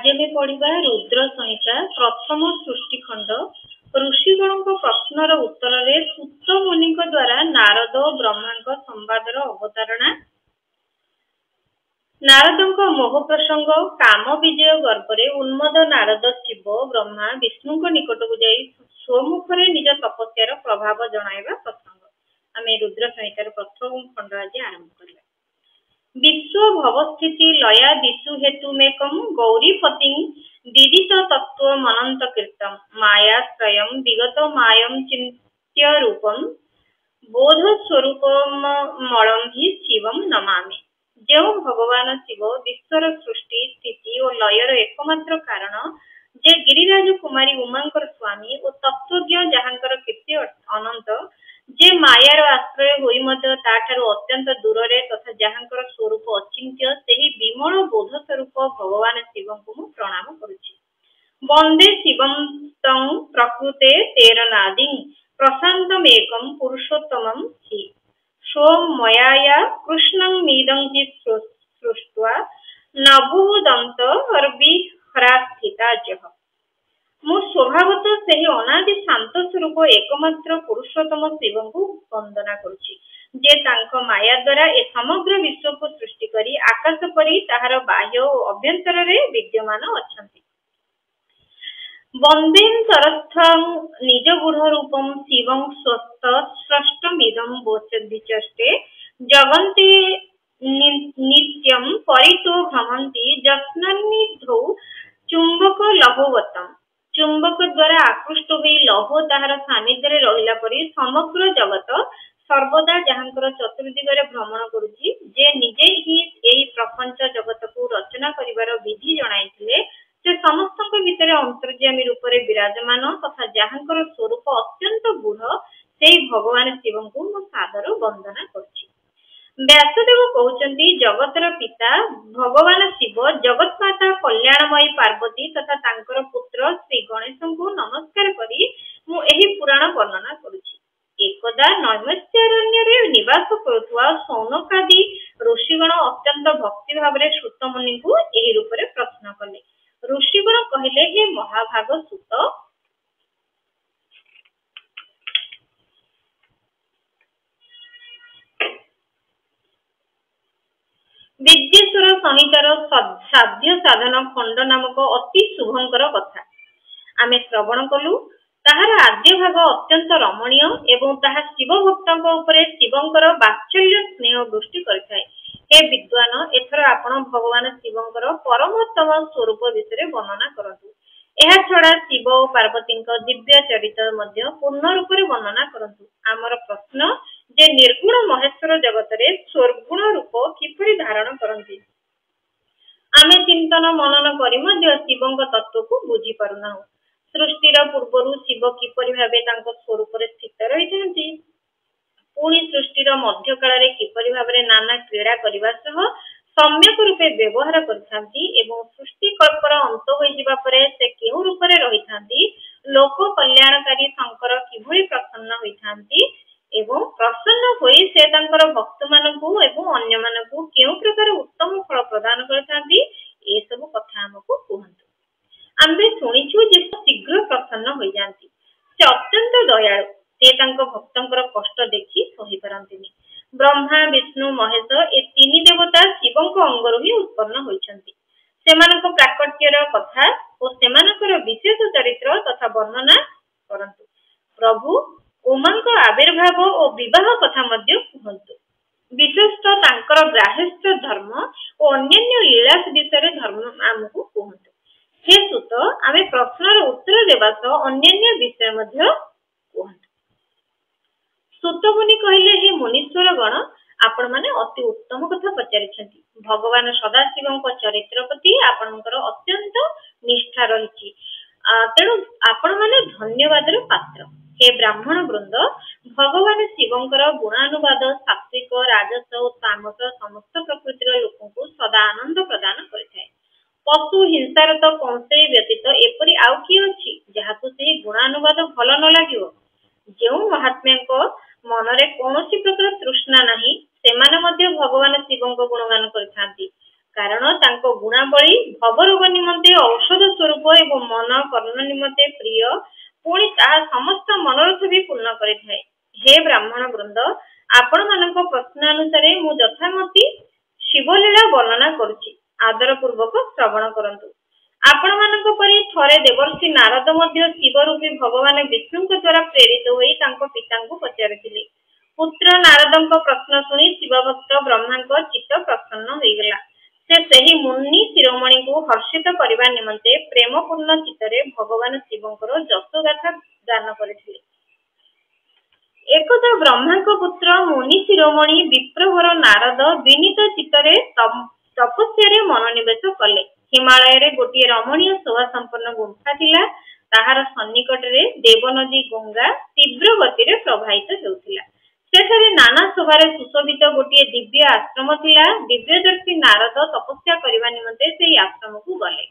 आज आम पढ़ा रुद्र संहिता प्रथम सृष्टिखंड ऋषिगणों प्रश्नर उत्तर में सूत मुनि द्वारा नारद ब्रह्मा संवादर अवतारणा। नारद मोह प्रसंग काम विजय गर्भरे उन्मद नारद शिव ब्रह्मा विष्णु निकट को जाई स्वमुखरे निज तपस्यार प्रभाव जणाइबा प्रसंग। आमे रुद्र संहितार प्रथम खंड आज आरंभ करबा। विश्व भवस्थिति लया दिशु हेतु मेकम गौरीपति दिदित तत्व मनंत कीर्तम मायाश्रयम विगत मायम चिंत्य रूपम बोध स्वरूपम मलम ही शिवम नमामि। जो भगवान शिव विश्वर सृष्टि स्थिति और लयर एकमात्र कारण जे गिरिराज कुमारी उमांकर स्वामी और तत्वज्ञ जहांकर कीर्ति अनंत जे मायार आश्रय होई मध्य ताठारु अत्यंत दूर तथा जहांकर स्वरूप अचिंत्य सेही विमल बोध स्वरूप भगवान शिव को प्रणाम करुछि। वंदे शिवं तं प्रकृते तेरनादि प्रशांतमेकं पुरुषोत्तमं हि सोमयाया कृष्णं मीदं सृष्ट्वा नभूदंत अर्विहरास्थिता जह। मु स्वभावत से अनादि शांत स्वरूप एकमात्र पुरुषोत्तम शिव को वंदना करुछि जे तांको माया द्वारा ए समग्र विश्व को सृष्टि करी आकाश परी ताहार बाह्य और अभ्यंतर रे विद्यमान अछंती। वंदेन सरस्थं निज गुढ़ रूपम शिवं स्वस्थ सृष्टमिदं बोचदिचष्टे जगन्ते नित्यं परितो भ्रमन्ति जस्नान्निधौ चुंबक लहोवतम। चुंबक द्वारा आकृष्ट हुई लौह ताहार सानिध्य रहिला परी समग्र जगत सर्वदा जहांकर चतुर्दिगरे भ्रमण करुछि जे निजे ही एई प्रपंच जगत को रचना करिवार विधि जणाइथिले से समस्तक भितरे अंतर्यामी रूप रे विराजमान तथा जहांकर स्वरूप अत्यंत गूढ़ सेई भगवान शिव को मो सादर वंदना करछि। व्यासदेव कहउचंती जगतर पिता भगवान शिव जगत माता कल्याणमयी पार्वती तथा तांकर पुत्र श्री गणेश को नमस्कार करी मु एही पुराण वर्णना करुछि। एकदा नैमिषारण्य रे निवास करुवा सौनकादि ऋषिगण अत्यंत भक्ति भाव रे सूत मुनि को एही रूप रे प्रश्न कले। ऋषिगण कहिले हे महाभाग सूत विद्येश्वर संहितार साध्य साधन खंड नामक अति शुभंकर कथा आमे श्रवण कलु। ताहार आद्य भाग अत्यंत रमणीय एवं ताहा शिव भक्तक उपरे शिवंकर वात्सल्य स्नेह दृष्टि करथाय। हे विद्वान एथर आपण भगवान शिवंकर परमोत्तम स्वरूप विषय वर्णना करंतु। एहा छड़ा शिव और पार्वती दिव्य चरित्र मध्य पूर्ण रूप रे वर्णना करंतु। आमर प्रश्न जे निर्गुण महेश्वर जगत रे स्वर्गुण रूप किपरि धारण करंती। आमे चिंतन मनन करी मध्य शिवंक तत्व को बुझी पारुना। सृष्टिर पूर्वरु शिव किपरि भाबे तांको स्वरूप रे स्थित रहिथांती पुणी सृष्टिर मध्य काल रे किपरि भाबे नाना क्रीड़ा करिवा सह सम्यक रूपे व्यवहार करथांती एवं सृष्टि कल्पर अंत होई जिबा परे से केउ रूप रे रहिथांती लोक कल्याणकारी शंकर किभଳି प्रसन्न होइथांती एवं प्रसन्न होई से तांकर भक्त मानकु एवं अन्य मानकु केउ प्रकार उत्तम फल प्रदान करथांती ए सब कथा हमकु कहंतु। आम्बे सुनिछु जे शीघ्र प्रसन्न होई जांती से अत्यंत दयालु से तांको भक्तंकर कष्ट देखि सही पारंतिनी। ब्रह्मा विष्णु महेश ए तीन देवता शिवंक अंगरु ही उत्पन्न होइछंती। सेमानक प्राकट्यर कथा और सेमानकर विशेष चरित्र तथा वर्णना करंतु। प्रभु उमांक आविर्भाव और विवाह कथा मध्य कहंतु। विशेषतः तांकर ग्राह्यस्थ धर्म और अन्यान्य लीलास विषय धर्म आमको कहंतु। हे सुत आमे प्रश्नर उत्तर देबा सह अन्यान्य विषय मध्य कहंतु। सुत मुनि कहिले हे मुनीश्वर गण आपण माने अति उत्तम कथा पचारिछंती। भगवान सदाशिवंक चरित्र प्रति आपणकर अत्यंत निष्ठा रहिछि तेणु आपण माने धन्यवादर पात्र। हे ब्राह्मण वृंद भगवान शिवंकर गुणानुवाद सात्विक राजस और तामस समस्त प्रकृतिर लोकंकु सदा आनंद प्रदान करिथाय। पशु हिंसार तो कौनसे व्यतीत एपरि आउ कि अछि जहाकु से गुणानुवाद भल न लागिवो। जेउ महात्म्यक मनरे कौनसी प्रकार तृष्णा नाही सेमाने मध्य भगवान शिवंक गुणगान करिथांती कारण तांको गुणावली भवरोग निमंते औषध स्वरूप एवं मन कर्ण निमंते प्रिय पुणी ताहा समस्त मनोरथ भी पूर्ण करिथाए। हे ब्राह्मण वृंद, आपण मानक प्रश्न अनुसार मु यथामति शिवलीला वर्णना करुछि, आदर पूर्वक श्रवण करंतु। आपण मानक परि थरे देवर्षि नारद मध्य शिव रूपी भगवान विष्णु द्वारा प्रेरित होई तांको पितांको पचारिथिले। पुत्र नारदंक प्रश्न सुनी शिवभक्त ब्रह्मांक चित्त प्रसन्न होइगला। से सही मुनि शिरोमणि को हर्षित करबा निमंते प्रेमपूर्ण चित्तरे भगवान शिवंकर जशोगाथा गान करथिले। एकदा ब्रह्मांक पुत्र मुनि शिरोमणि विप्रवर नारद विनीत चित्तरे तपस्या मनोनिवेश कले। हिमालय रे गोटे रमणीय शोभा संपन्न गुंफा थिला, ताहार सन्निकटरे देवनदी गंगा तीव्र गति रे प्रवाहित हेउथिला। सेठारे नाना शोभारे सुशोभित गोटे दिव्य आश्रम थिला। दिव्यदर्शी नारद तपस्या करबा निमंते सेही आश्रम को गले।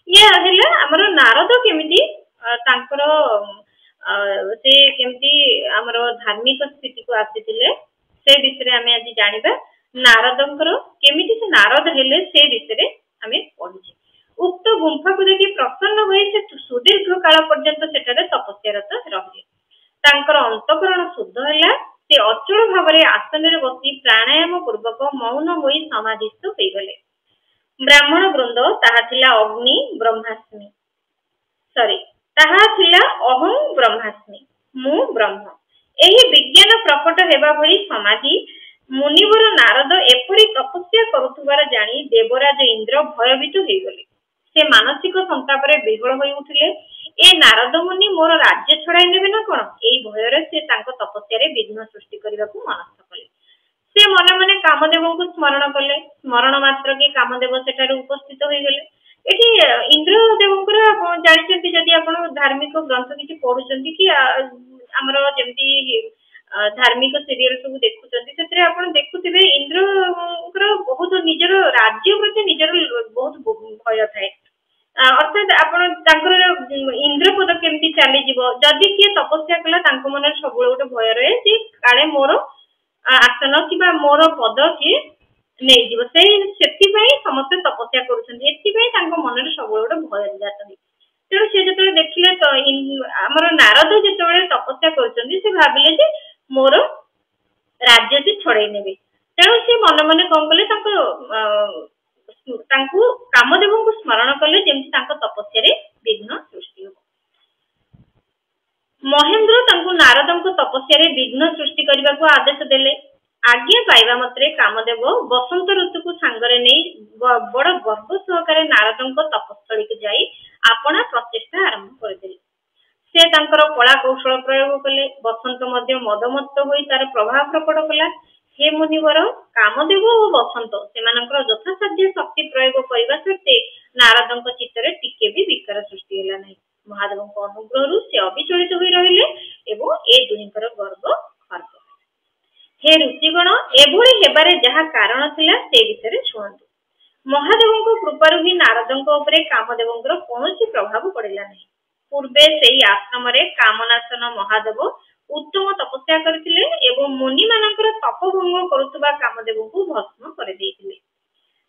ये हेला हमर नारद केमिति तांकर से केमिति हमर धार्मिक स्थिति को आसीथिले से विषय आमे आज जानिबा। नारदंकर केमिति से नारद हेले से विषय आमे पढिछे। उक्त गुंफा को देखि प्रसन्न होई से सुदीर्घ काल पर्यंत सेठारे तपस्यारत रहिले। तांकर अंतःकरण शुद्ध होला। से अचल भावरे आसन बसी प्राणायाम पूर्वक मौन होई समाधिस्थ होई गले। ब्राह्मण वृंद, ताहा थिला अग्नि ब्रह्मास्मि, ताहा थिला अहं ब्रह्मास्मि, मु ब्रह्म। एही विज्ञान प्रकट हेबा भली समाधि मुनिवर नारद एपरि तपस्या करुथुबार जानी देवराज इंद्र भयभीत होई गले। से मानसिक संतापरे विह्वल होई उठिले। ए नारद मुनि मोर राज्य छड़ाई नेबे ना कोन? एई भयरे से तांको तपस्या रे विघ्न सृष्टि करिबाकू मनस्थ कले। से मने मने कामदेवଙ୍କୁ स्मरण कले। स्मरण मात्र के कामदेव सेठारे उपस्थित होई गले। एठी इंद्र देवଙ୍କର आपण जानिछथि, जदि आपण धार्मिक ग्रंथ किछि पढुचंती कि हमरो जेमति धार्मिक सीरियल सब देखुचंती, सेतरे आपण देखुथिबे इंद्रଙ୍କର बहुत निजर राज्य प्रति निजर बहुत भय थाए। अर्थात आपण तांकर इंद्र पद केमती चली जीव, जदि किए तपस्या कला तांको मन सब गोटे भय रहे जे काले मोर आसन किबा मोर पद किए नहीं जीव। सेति पई समस्त तपस्या करूछन्ती। एति पई तांको मन रे सब गोटे भय जात है। तेणु से जतले देखिले तो हमर नारद जतले तपस्या करूछन्ती, से भाबिले जे मोर राज्य से छड़ाई नेबे। तेणु से मन मन कोन कले तांको कामदेवଙ୍କୁ स्मरण कले जेमति तांको तपस्या रे विघ्न सृष्टि हो। महेंद्र तांको नारदंको तपस्या रे विघ्न सृष्टि करबाकू आदेश देले। आज्ञा पाइबा मात्रे कामदेव बसंत ऋतु को सांगरे नै बड़ गर्व सहकारे नारदंको तपस्थली को जाई आपना प्रचेष्टा आरंभ करदेले। से तांकर कला कौशल प्रयोग कले। बसंत मध्य मदमत्त होई तार प्रभाव प्रकट कला। हे मुनिवर, कामदेव और बसंत सेमानकर यथासाध्य शक्ति प्रयोग करबा सत्ते नारदंक चित्तरे टिके भी विकार सृष्टि होला नै। महादेवंक अनुग्रहरु से अविचलित होई रहिले एवं ए दुहिंकर गर्व खर्ब। हे ऋषिगण, एभଳି हेबारे जहा कारण थिला से विषय सुनंतु। महादेवंक कृपारु ही नारदंक उपरे कामदेवंकर कोनोसी प्रभाव पड़िला नै। पूर्वे सेही आश्रम रे कामनाशन महादेव उत्तम तपस्या करथिले एवं मुनि मानकर तपभंग करुतबा कामदेवଙ୍କୁ भस्म कर देइथिले।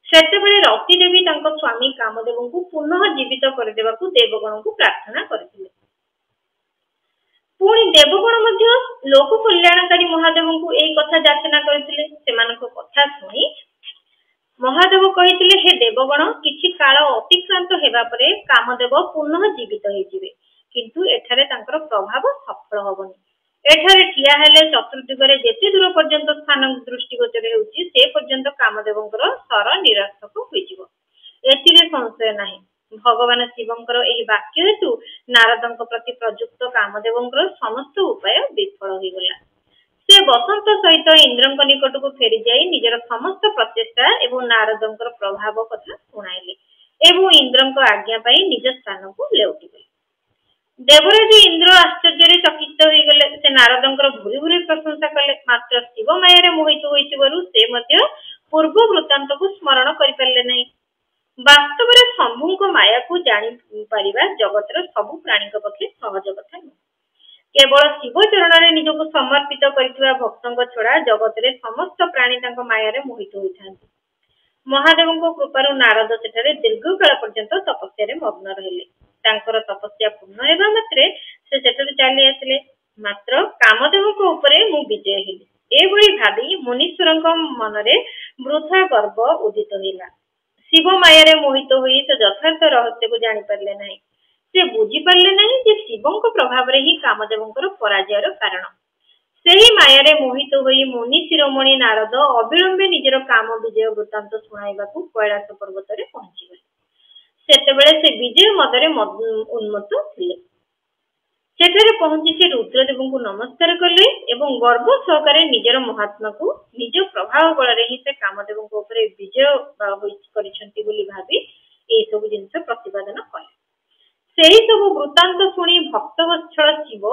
सेतेबेले रति देवी तांको स्वामी कामदेवଙ୍କୁ पुनः जीवित कर देबाकू देवगणଙ୍କୁ प्रार्थना करथिले। पुणी देवगण मध्य लोक कल्याणकारी महादेवଙ୍କୁ एई कथा जाचना करथिले। सेमानको कथा सुनी महादेव कहिथिले, हे देवगण, किछि काल अतिक्रांत हेबा परे कामदेव पुनः जीवित होइजिबे, किंतु एठारे तांकर प्रभाव सफल होबनी। एठारे ठिया हेले चतुर्दिगरे जेते दूर पर्यंत स्थान दृष्टिगोचर हेउची से पर्यंत कामदेवंकर सर निरर्थक होइजिबो। एथिरे संशय नाही। भगवान शिवंकर एही वाक्य हेतु नारदंक प्रति प्रयुक्त कामदेवंकर समस्त उपाय विफल होई गला। से बसंत सहित इंद्रंक निकट को फेरी जाई निजर समस्त प्रचेष्टा एवं नारदंकर प्रभाव कथा सुनाइले एवं इंद्रंक आज्ञा पाई निज स्थान को लेउटी गले। देवराज इंद्र आश्चर्य चकित होई गले। से नारदंकर भूरी भूरी प्रशंसा कले। मात्र शिव माया मोहित होइतिबारु से मध्य पूर्व वृत्तांत को स्मरण करि परले नै। वास्तव में शंभुक माया को जानी पारिबा जगतर सबु प्राणी पक्षे सहज कथा न। केवल शिव चरण रे निजको समर्पित करितबा भक्तंक छडा जगत रे समस्त प्राणी तांको माया रे मोहित होइथांती। महादेव कृपारू नारद सेठारे दीर्घ काल पर्यंत तपस्या मग्न रहिले। तांकर तपस्या पूर्ण हेबा मात्रे से सेठारे चली आसिले। मात्र कामदेव उपरे मु विजय हेली एभली भाबी मुनीश्वर मनरे वृथा गर्व उदित होइला। शिव माया मोहित होई से यथार्थ रहस्य को जानी पारले नहीं। से बुझी पारले नहीं जे शिवों प्रभाव ही कामदेवंकर पराजयर कारण। सेही माया मोहित होई मुनि शिरोमणि नारद अविलंबे निजर काम विजय वृत्तांत शुणाइबाकू कैलाश पर्वत रे पहुंची गले। सेतेबेले से विजय मदरे उन्मत्त थिले। सेठारे पहुंची से रुद्रदेव को नमस्कार कले एवं गर्व सहकारे निजर महात्मा को निज प्रभाव बल ही से कामदेव ऊपर विजय करिसंती बोली भाबी ए सब जिनस प्रतिपादन कले। सेही सब वृत्तांत शुणी भक्तवत्सल शिव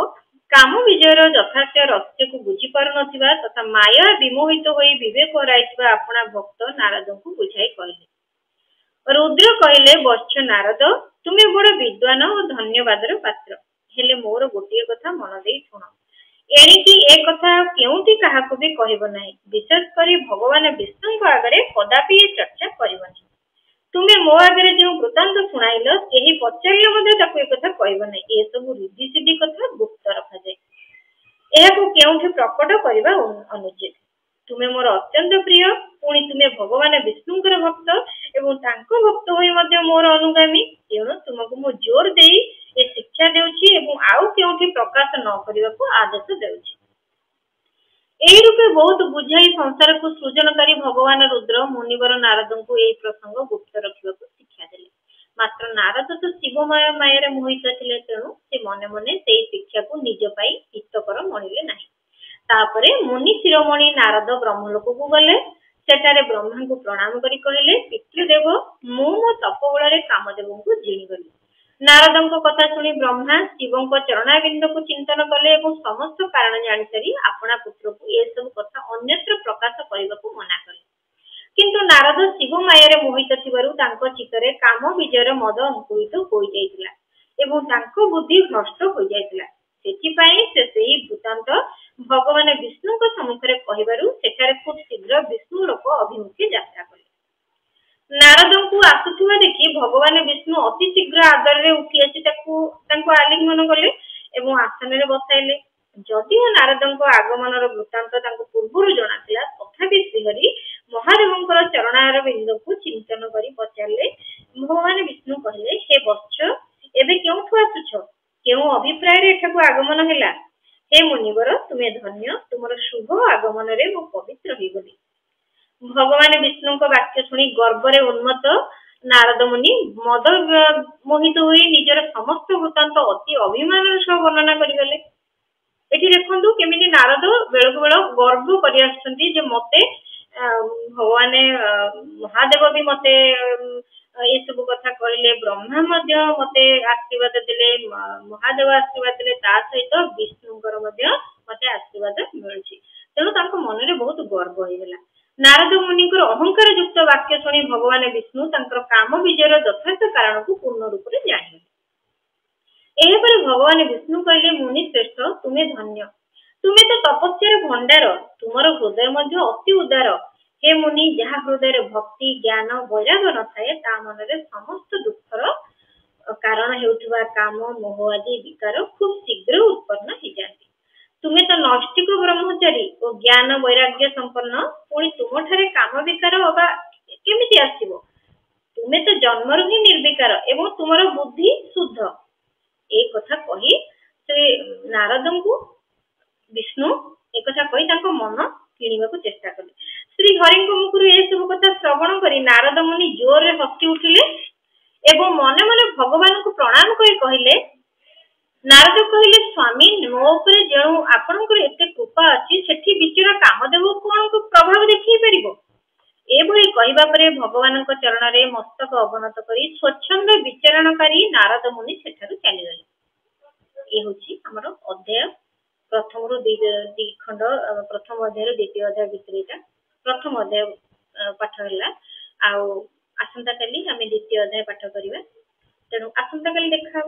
काम विजयर यथार्थ रहस्य को बुझी पार नथिबा तथा माया विमोहित होई विवेक हराइथिबा अपना भक्त नारद को बुझाई कहले। रुद्र कहले, वत्स नारद, तुमे बड़ विद्वान और धन्यवादर पात्र। हेले मोर गोटे कथा मन दे शुण। एणिकी ए कथा केउटी काहाकू भी कहब नाही, विशेष करी भगवान विष्णु आगे कदापि चर्चा करब नहीं। तुमे मो आगे जो वृत्तांत शुणाइल केही पचारिले मध्य ताकू ए कथा कहब नहीं। ए सब रिद्धि सिद्धि कथा गुप्त रखा जाए, एहाकू केउठी प्रकट करबा अनुचित। तुमे मोर अत्यंत प्रिय, पुणी तुमे भगवान विष्णुंकर भक्त एवं तांको भक्त होई मध्य मोर अनुगामी। तेणु तुमको मो जोर देई ए शिक्षा देउछि एवं आउ केउठी प्रकाश न करिबाकू आदेश देउछि। एही रूपे बहुत बुझाई संसार को सृजनकारी भगवान रुद्र मुनिवर नारद को एही प्रसंग गुप्त रखिबाकू शिक्षा देले। मात्र नारद तो शिव माया मोहित थिले, तेणु से मने मने सेही शिक्षा को निज पाई हितकर मणिले नाही। तापरे मुनि शिरोमणि नारद ब्रह्मलोक को गले। सेठारे ब्रह्मा को प्रणाम करी कहले, पितृदेव, मु मो तपोबल कामदेव को जिणीगली। नारद कथा शुणी ब्रह्मा शिव चरणाबिंद को चिंतन कले और समस्त कारण जानी सारी अपना पुत्र को ये सब कथा अन्यत्र प्रकाश करने को मना कले। किंतु नारद शिव माया मोहित थिबारु तांको चित्तरे काम विजयर मद अंकुरित हो जाइतिला एवं तांको बुद्धि भ्रष्ट हो जाइतिला। सेथिपाई से सेही वृत्तांत भगवान विष्णु को सम्मुखरे कहिबारु सेठारे खूब शीघ्र विष्णु लोक अभिमुखे यात्रा कले। नारद को आसुथिबा देखि भगवान विष्णु अति शीघ्र आदर रे उठी आसी तांको आलिंगन कले एवं आसन रे बसाइले। जदिओ नारदଙ୍କ आगमनर वृत्तांत तांको पूर्वरु जणाथिला, तथापि श्रीहरि महादेवଙ୍କର चरणार बिंदु को चिंतन करी पचारले। भगवान विष्णु कहले, हे वत्स, एबे केउठु आसुछ? केउ अभिप्राय रे एठाकू आगमन हैला? हे मुनिवर, तुमे धन्य, तुमर शुभ आगमन रे मो पवित्र होई गली। भगवान विष्णु को वाक्य सुनी गर्व रे उन्मत्त नारद मुनि मद मोहित होई निजर समस्त वृत्तांत अति अभिमान सह वर्णना करिगले। एठी देखंतु केमिति नारद बेळकु बेळ गर्व करि आछंती जे मते भगवान महादेव भी मते ये सब कथा कहले, ब्रह्मा मध्य मते आशीर्वाद देले, महादेव आशीर्वाद देले, ता सहित विष्णुंकर मध्य मते आशीर्वाद मिलुछि। तेणु तांको मन रे बहुत गर्व होइगला। नारद मुनिकर अहंकार युक्त वाक्य सुनी भगवान विष्णु तांकर काम विजयर यथार्थ कारण को पूर्ण रूप से जानिले। एपर भगवान विष्णु कहले, मुनि श्रेष्ठ, तुमे धन्य, तुमे तो तपस्यार भंडार, तुमर हृदय मध्य अति उदार। हे मुनि, जहा हृदय भक्ति ज्ञान वैराग न थाए ता मन रे समस्त दुखर कारण हेउथबा काम मोह आदि विकार खूब शीघ्र उत्पन्न हो जाती। तुमे तो नैष्ठिक ब्रह्मचारी और ज्ञान वैराग्य संपन्न, पुणी तुमठारे काम विकार अबा केमिति आसीबो? तुमे तो जन्मरु ही निर्विकार एवं तुमर बुद्धि शुद्ध। एक कथा कही श्री नारद को विष्णु एक कथा कही तांको मन किणिबाकू चेष्टा कले। श्री हरि मुखर ए सब कथा श्रवण करी नारद मुनि जोर रे हसी उठिले एवं मने मने भगवान को प्रणाम करी कहले। नारद कहले, स्वामी, मो उपरे जेणु आपनकर एते कृपा अछि सेठी विचरा कामदेव कोन को प्रभाव देखि परिबो? एभली कहिबा परे भगवानक चरण रे मस्तक अवनत करी स्वच्छंद विचरणकारी नारद मुनि सेठारु चली गले। ए होछि हमर अध्याय प्रथम रु द्वितीय खंड, प्रथम अध्याय द्वितीय अध्याय भितर प्रथम अध्याय पाठ हैला। आउ आसंता काली हमें द्वितीय अध्याय पाठ करिबा। तेणु आसंता काली देखा